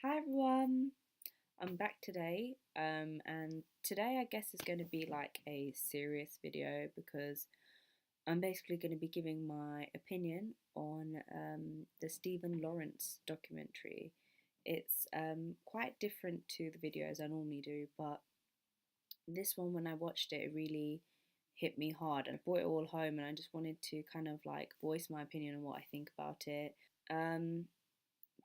Hi everyone, I'm back today, and today I guess is going to be like a serious video because I'm basically going to be giving my opinion on the Stephen Lawrence documentary. It's quite different to the videos I normally do, but this one, when I watched it, it really hit me hard. I brought it all home, and I just wanted to kind of like voice my opinion on what I think about it. Um,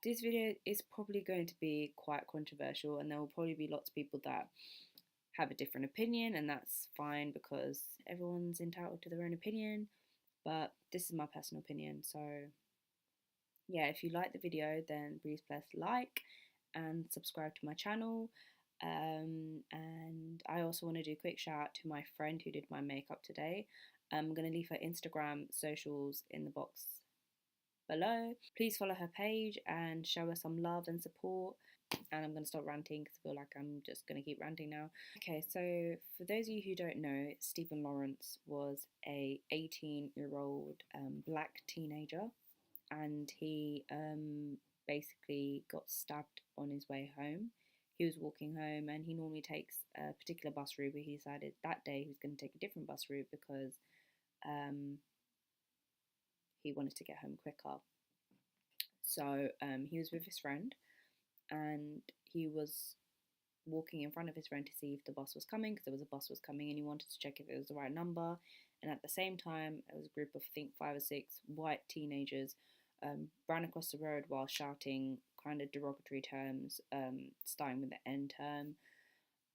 this video is probably going to be quite controversial, and there will probably be lots of people that have a different opinion, and that's fine because everyone's entitled to their own opinion. But this is my personal opinion. So, yeah, if you like the video, then please press like and subscribe to my channel. And I also want to do a quick shout out to my friend who did my makeup today. I'm going to leave her Instagram socials in the box below. Please follow her page and show her some love and support. And I'm going to stop ranting because I feel like I'm just going to keep ranting now. Okay, so for those of you who don't know, Stephen Lawrence was a 18-year-old black teenager, and he basically got stabbed on his way home. He was walking home, and he normally takes a particular bus route, but he decided that day he was going to take a different bus route because um, he wanted to get home quicker. So he was with his friend, and he was walking in front of his friend to see if the bus was coming, because there was a bus was coming, and he wanted to check if it was the right number. And at the same time, it was a group of, I think, 5 or 6 white teenagers ran across the road while shouting kind of derogatory terms, starting with the N term.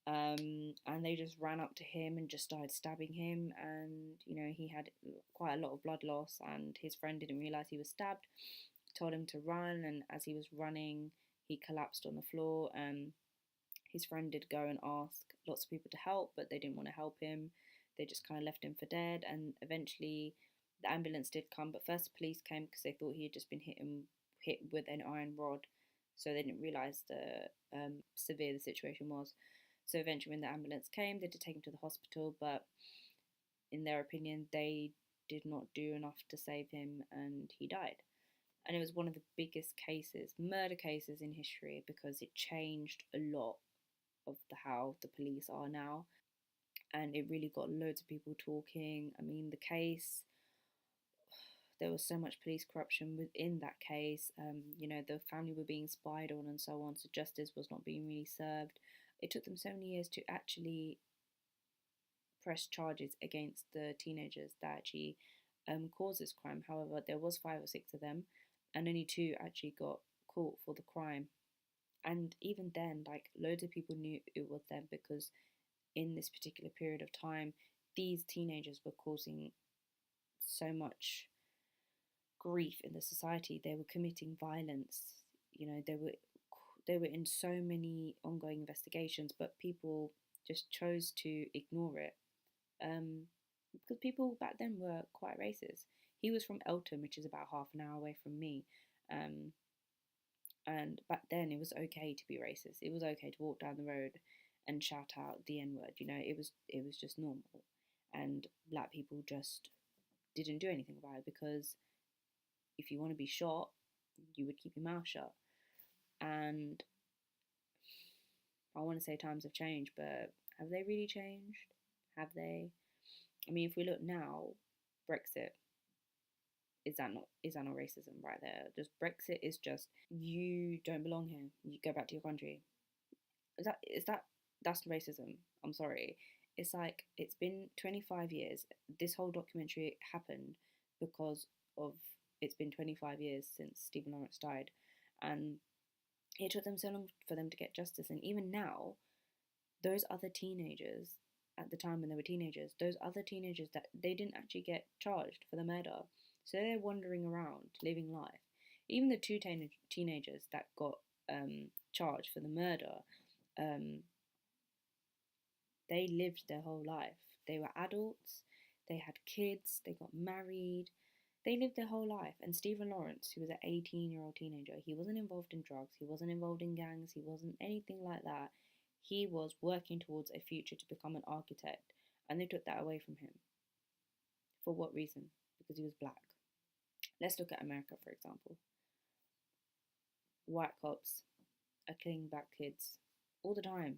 And they just ran up to him and just started stabbing him. And, you know, he had quite a lot of blood loss, and his friend didn't realize he was stabbed, told him to run. And as he was running, he collapsed on the floor. And his friend did go and ask lots of people to help, but they didn't want to help him. They just kind of left him for dead. And eventually the ambulance did come, but first the police came because they thought he had just been hit with an iron rod. So they didn't realise the severe the situation was. So eventually when the ambulance came, they did take him to the hospital, but in their opinion, they did not do enough to save him, and he died. And it was one of the biggest cases, murder cases in history, because it changed a lot of how the police are now, and it really got loads of people talking. I mean, the case, there was so much police corruption within that case. You know, the family were being spied on and so on, so justice was not being really served. It took them so many years to actually press charges against the teenagers that actually caused this crime. However, there was 5 or 6 of them, and only 2 actually got caught for the crime. And even then, like, loads of people knew it was them because in this particular period of time, these teenagers were causing so much grief in the society. They were committing violence. You know, they were in so many ongoing investigations, but people just chose to ignore it, because people back then were quite racist. He was from Elton, which is about half an hour away from me. Um, and back then, it was okay to be racist. It was okay to walk down the road and shout out the N word. You know, it was just normal, and black people just didn't do anything about it because if you want to be shot, you would keep your mouth shut. And I want to say times have changed, but have they really changed? Have they? I mean, if we look now, Brexit, is that not racism right there? Just Brexit is just, you don't belong here. You go back to your country. Is that that's racism? I'm sorry. It's like, it's been 25 years. This whole documentary happened because of, it's been 25 years since Stephen Lawrence died, and it took them so long for them to get justice. And even now, those other teenagers, at the time when they were teenagers, those other teenagers, that they didn't actually get charged for the murder, so they're wandering around living life. Even the 2 teenagers that got charged for the murder, um, they lived their whole life. They were adults, they had kids, they got married, they lived their whole life. And Stephen Lawrence, who was an 18-year-old teenager, he wasn't involved in drugs, he wasn't involved in gangs, he wasn't anything like that. He was working towards a future to become an architect, and they took that away from him. For what reason? Because he was black. Let's look at America, for example. White cops are killing black kids all the time.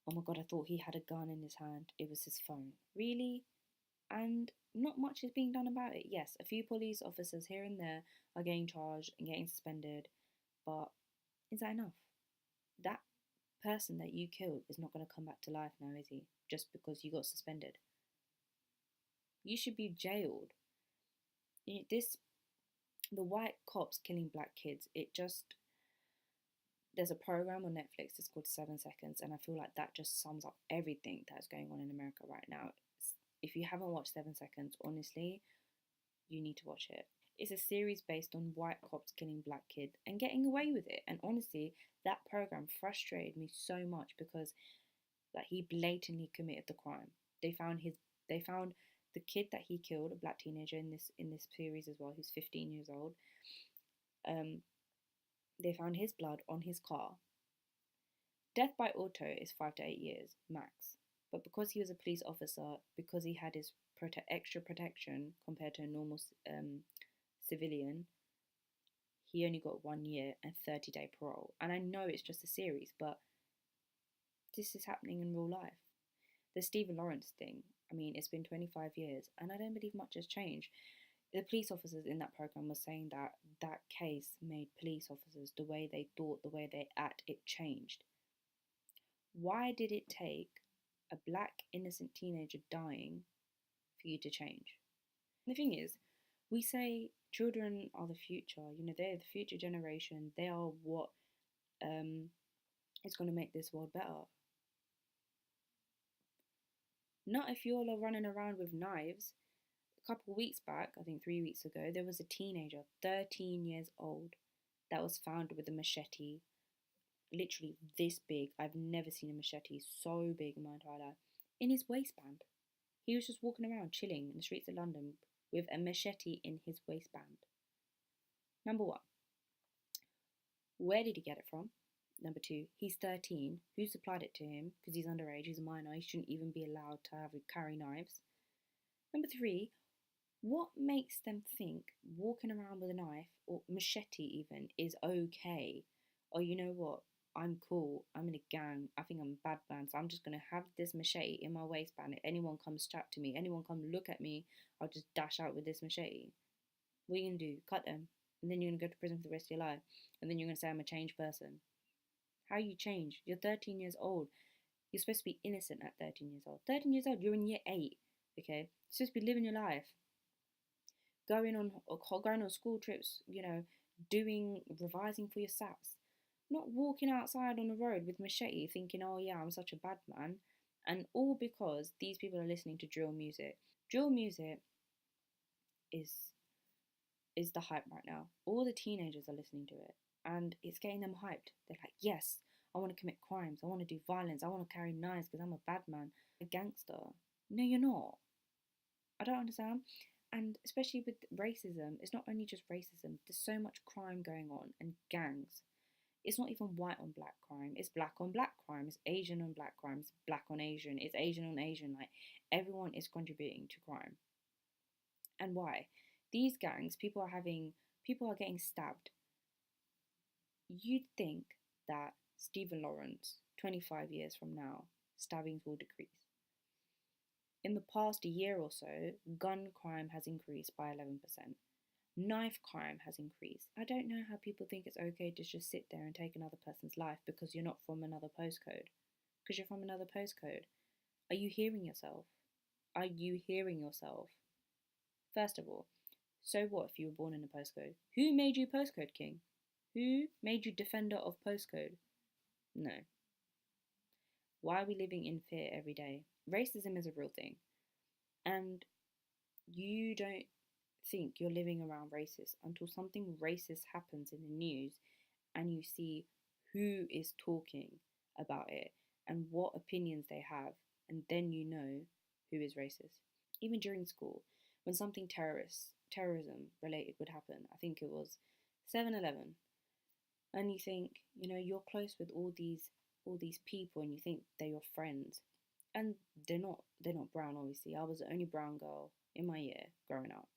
Oh my god, I thought he had a gun in his hand. It was his phone. Really? And not much is being done about it. Yes, a few police officers here and there are getting charged and getting suspended, but is that enough? That person that you killed is not going to come back to life now, is he? Just because you got suspended. You should be jailed. This, the white cops killing black kids, it just, there's a program on Netflix, it's called 7 Seconds, and I feel like that just sums up everything that's going on in America right now. If you haven't watched 7 Seconds, honestly, you need to watch it. It's a series based on white cops killing black kids and getting away with it. And honestly, that program frustrated me so much because like he blatantly committed the crime. They found the kid that he killed, a black teenager in this series as well, who's 15 years old. They found his blood on his car. Death by auto is 5 to 8 years max. But because he was a police officer, because he had his extra protection compared to a normal civilian, he only got 1 year and 30-day parole. And I know it's just a series, but this is happening in real life. The Stephen Lawrence thing, I mean, it's been 25 years and I don't believe much has changed. The police officers in that program were saying that that case made police officers, the way they thought, the way they act, it changed. Why did it take a black innocent teenager dying for you to change? And the thing is, we say children are the future, you know, they're the future generation, they are what is going to make this world better. Not if you all are running around with knives. A couple of weeks back, I think 3 weeks ago, there was a teenager, 13 years old, that was found with a machete, literally this big. I've never seen a machete so big in my entire life, in his waistband. He was just walking around chilling in the streets of London with a machete in his waistband. Number one, where did he get it from? Number two, he's 13. Who supplied it to him? Because he's underage, he's a minor, he shouldn't even be allowed to carry knives. Number three, what makes them think walking around with a knife or machete even is okay? Or you know what? I'm cool. I'm in a gang. I think I'm a bad man, so I'm just gonna have this machete in my waistband. If anyone comes chat to me, anyone come look at me, I'll just dash out with this machete. What are you gonna do? Cut them, and then you're gonna go to prison for the rest of your life, and then you're gonna say I'm a changed person. How you change? You're 13 years old. You're supposed to be innocent at 13 years old. 13 years old. You're in year 8. Okay, you're supposed to be living your life, going on school trips. You know, revising for your SATs. Not walking outside on the road with machete thinking, oh yeah, I'm such a bad man. And all because these people are listening to drill music. Drill music is the hype right now. All the teenagers are listening to it and it's getting them hyped. They're like, yes, I want to commit crimes. I want to do violence. I want to carry knives because I'm a bad man, a gangster. No, you're not. I don't understand. And especially with racism, it's not only just racism. There's so much crime going on and gangs. It's not even white on black crime. It's black on black crime. It's Asian on black crime. It's black on Asian. It's Asian on Asian. Like everyone is contributing to crime. And why? These gangs, people are getting stabbed. You'd think that Stephen Lawrence, 25 years from now, stabbings will decrease. In the past year or so, gun crime has increased by 11%. Knife crime has increased. I don't know how people think it's okay to just sit there and take another person's life because you're not from another postcode. Because you're from another postcode. Are you hearing yourself? Are you hearing yourself? First of all, so what if you were born in a postcode? Who made you postcode king? Who made you defender of postcode? No. Why are we living in fear every day? Racism is a real thing. And you don't think you're living around racist until something racist happens in the news and you see who is talking about it and what opinions they have, and then you know who is racist. Even during school, when something terrorism related would happen, I think it was 7/11, and you think, you know, you're close with all these people and you think they're your friends, and they're not brown. Obviously, I was the only brown girl in my year growing up.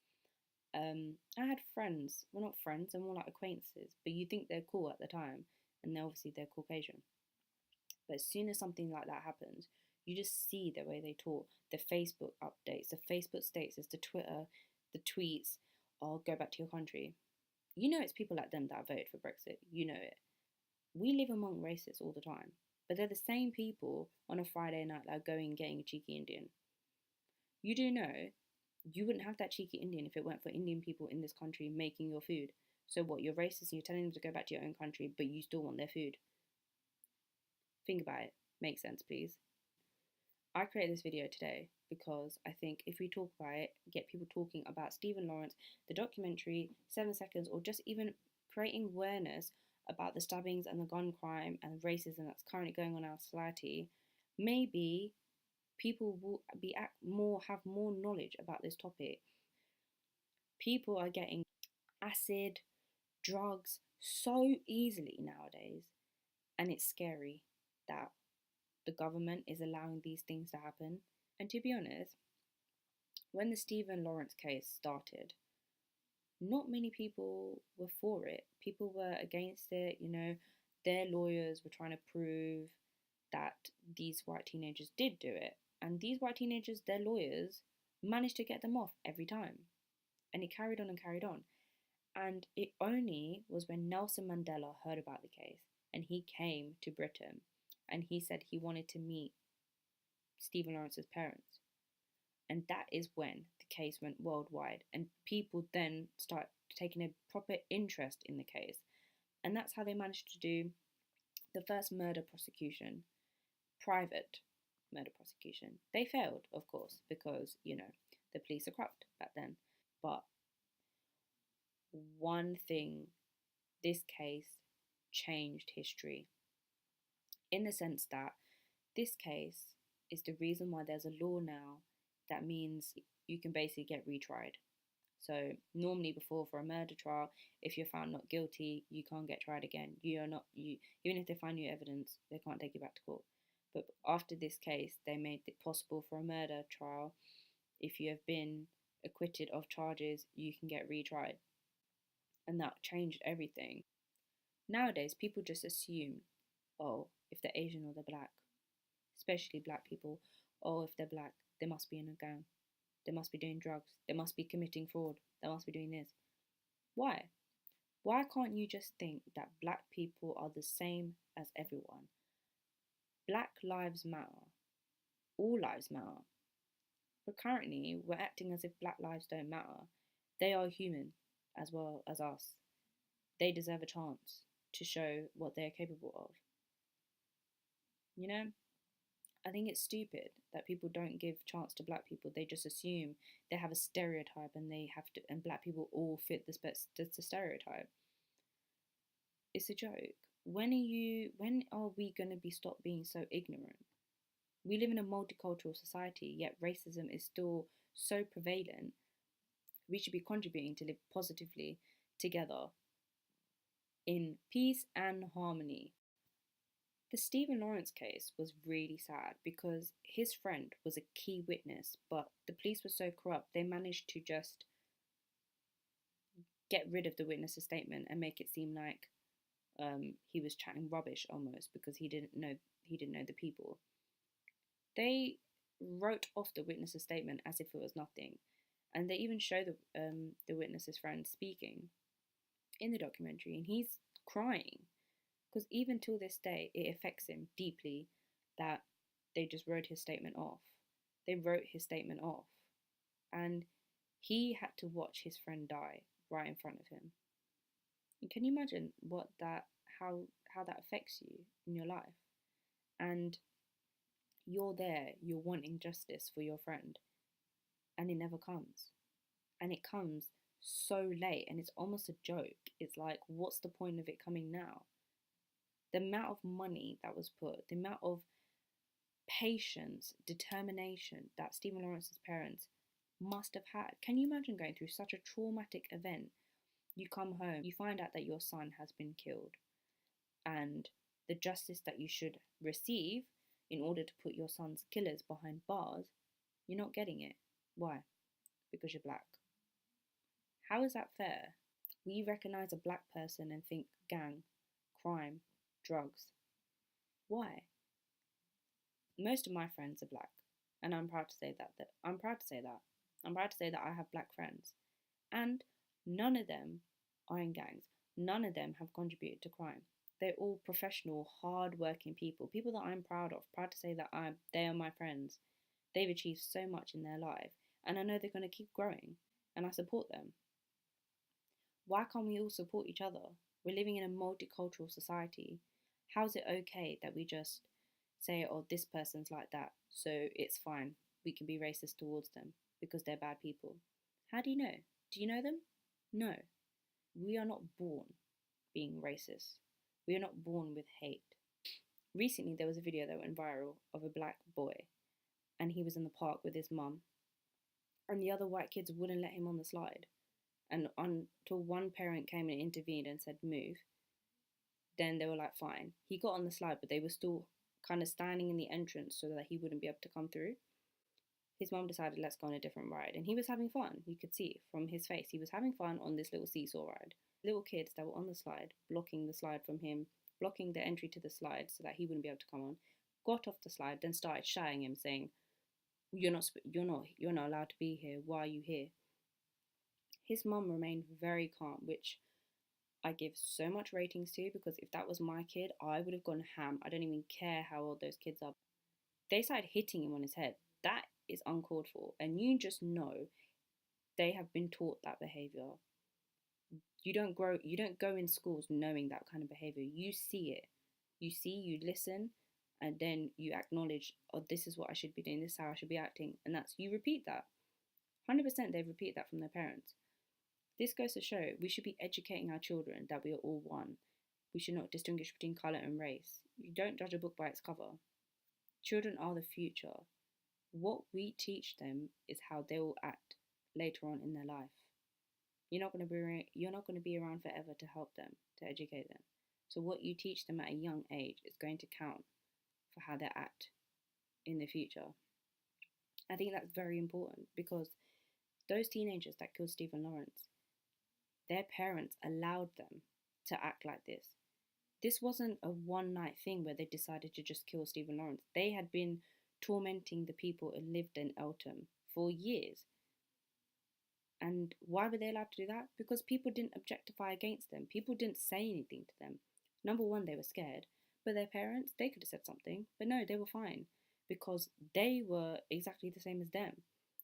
I had friends, well, not friends, they're more like acquaintances, but you think they're cool at the time and they're Caucasian. But as soon as something like that happens, you just see the way they talk, the Facebook updates, the Facebook statuses, the Twitter, the tweets, oh, go back to your country. You know it's people like them that voted for Brexit. You know it. We live among racists all the time. But they're the same people on a Friday night that are going getting a cheeky Indian. You do know you wouldn't have that cheeky Indian if it weren't for Indian people in this country making your food. So what, you're racist and you're telling them to go back to your own country, but you still want their food? Think about it. Make sense, please. I created this video today because I think if we talk about it, get people talking about Stephen Lawrence, the documentary, 7 Seconds, or just even creating awareness about the stabbings and the gun crime and racism that's currently going on in our society, maybe people will have more knowledge about this topic. People are getting acid, drugs so easily nowadays, and it's scary that the government is allowing these things to happen. And to be honest, when the Stephen Lawrence case started, not many people were for it. People were against it, their lawyers were trying to prove that these white teenagers did do it. And these white teenagers, their lawyers, managed to get them off every time. And it carried on and carried on. And it only was when Nelson Mandela heard about the case and he came to Britain and he said he wanted to meet Stephen Lawrence's parents. And that is when the case went worldwide and people then start taking a proper interest in the case. And that's how they managed to do the first murder prosecution, private murder prosecution. They failed, of course, because, the police are corrupt back then. But one thing, this case changed history in the sense that this case is the reason why there's a law now that means you can basically get retried. So normally before, for a murder trial, if you're found not guilty, you can't get tried again. Even if they find you evidence, they can't take you back to court. But after this case, they made it possible for a murder trial. If you have been acquitted of charges, you can get retried. And that changed everything. Nowadays, people just assume, oh, if they're Asian or they're black, especially black people, oh, if they're black, they must be in a gang. They must be doing drugs. They must be committing fraud. They must be doing this. Why? Why can't you just think that black people are the same as everyone? Black lives matter. All lives matter. But currently, we're acting as if black lives don't matter. They are human as well as us. They deserve a chance to show what they're capable of. I think it's stupid that people don't give chance to black people. They just assume they have a stereotype and and black people all fit the stereotype. It's a joke. When are we going to stop being so ignorant? We live in a multicultural society, yet racism is still so prevalent. We should be contributing to live positively together in peace and harmony. The Stephen Lawrence case was really sad because his friend was a key witness, but the police were so corrupt they managed to just get rid of the witness's statement and make it seem like he was chatting rubbish almost because he didn't know the people. They wrote off the witness's statement as if it was nothing, and they even show the witness's friend speaking in the documentary, and he's crying because even till this day it affects him deeply that they just wrote his statement off. They wrote his statement off, and he had to watch his friend die right in front of him. And can you imagine how that affects you in your life? And you're there, you're wanting justice for your friend, and it never comes. And it comes so late, and it's almost a joke. It's like, what's the point of it coming now? The amount of money that was put, the amount of patience, determination that Stephen Lawrence's parents must have had. Can you imagine going through such a traumatic event? You come home, you find out that your son has been killed, and the justice that you should receive in order to put your son's killers behind bars, you're not getting it. Why? Because you're black. How is that fair? We recognise a black person and think gang, crime, drugs. Why? Most of my friends are black, and I'm proud to say that. I'm proud to say that. I'm proud to say that I have black friends, and none of them are in gangs. None of them have contributed to crime. They're all professional, hard-working people that I'm proud of. Proud to say that they are my friends. They've achieved so much in their life, and I know they're going to keep growing, and I support them. Why can't we all support each other? We're living in a multicultural society. How's it okay that we just say, oh, this person's like that, so it's fine. We can be racist towards them because they're bad people? How do you know? Do you know them? No. We are not born being racist. We are not born with hate. Recently, there was a video that went viral of a black boy, and he was in the park with his mum, and the other white kids wouldn't let him on the slide. And until one parent came and intervened and said, move, then they were like, fine. He got on the slide, but they were still kind of standing in the entrance so that he wouldn't be able to come through. His mum decided, let's go on a different ride. And he was having fun. You could see from his face. He was having fun on this little seesaw ride. Little kids that were on the slide, blocking the slide from him, blocking the entry to the slide so that he wouldn't be able to come on, got off the slide, then started shying him, saying, you're not allowed to be here. Why are you here? His mum remained very calm, which I give so much ratings to, because if that was my kid, I would have gone ham. I don't even care how old those kids are. They started hitting him on his head. That is uncalled for. And you just know they have been taught that behavior. You don't go in schools knowing that kind of behavior. You see it. You listen, and then you acknowledge, oh, this is what I should be doing, this is how I should be acting. And that's, you repeat that. 100% they repeat that from their parents. This goes to show we should be educating our children that we are all one. We should not distinguish between colour and race. You don't judge a book by its cover. Children are the future. What we teach them is how they will act later on in their life. You're not going to be around forever to help them, to educate them. So what you teach them at a young age is going to count for how they act in the future. I think that's very important, because those teenagers that killed Stephen Lawrence, their parents allowed them to act like this. This wasn't a one-night thing where they decided to just kill Stephen Lawrence. They had been tormenting the people who lived in Eltham for years. And why were they allowed to do that? Because people didn't objectify against them. People didn't say anything to them. Number one, they were scared. But their parents, they could have said something. But no, they were fine, because they were exactly the same as them.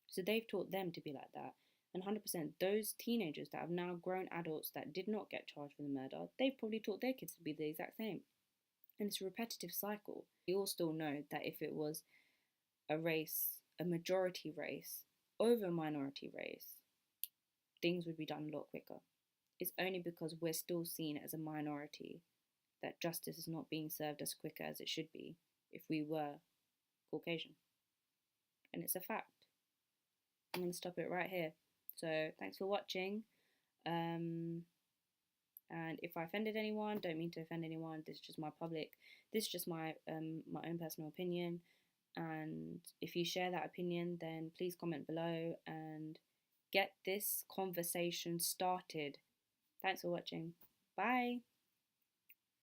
So they've taught them to be like that. And 100%, those teenagers that have now grown adults that did not get charged for the murder, they've probably taught their kids to be the exact same. And it's a repetitive cycle. We all still know that if it was a race, a majority race, over a minority race, things would be done a lot quicker. It's only because we're still seen as a minority that justice is not being served as quicker as it should be if we were Caucasian. And it's a fact. I'm going to stop it right here. So thanks for watching. And if I offended anyone, don't mean to offend anyone. This is just my my own personal opinion. And if you share that opinion, then please comment below and get this conversation started. Thanks for watching. Bye.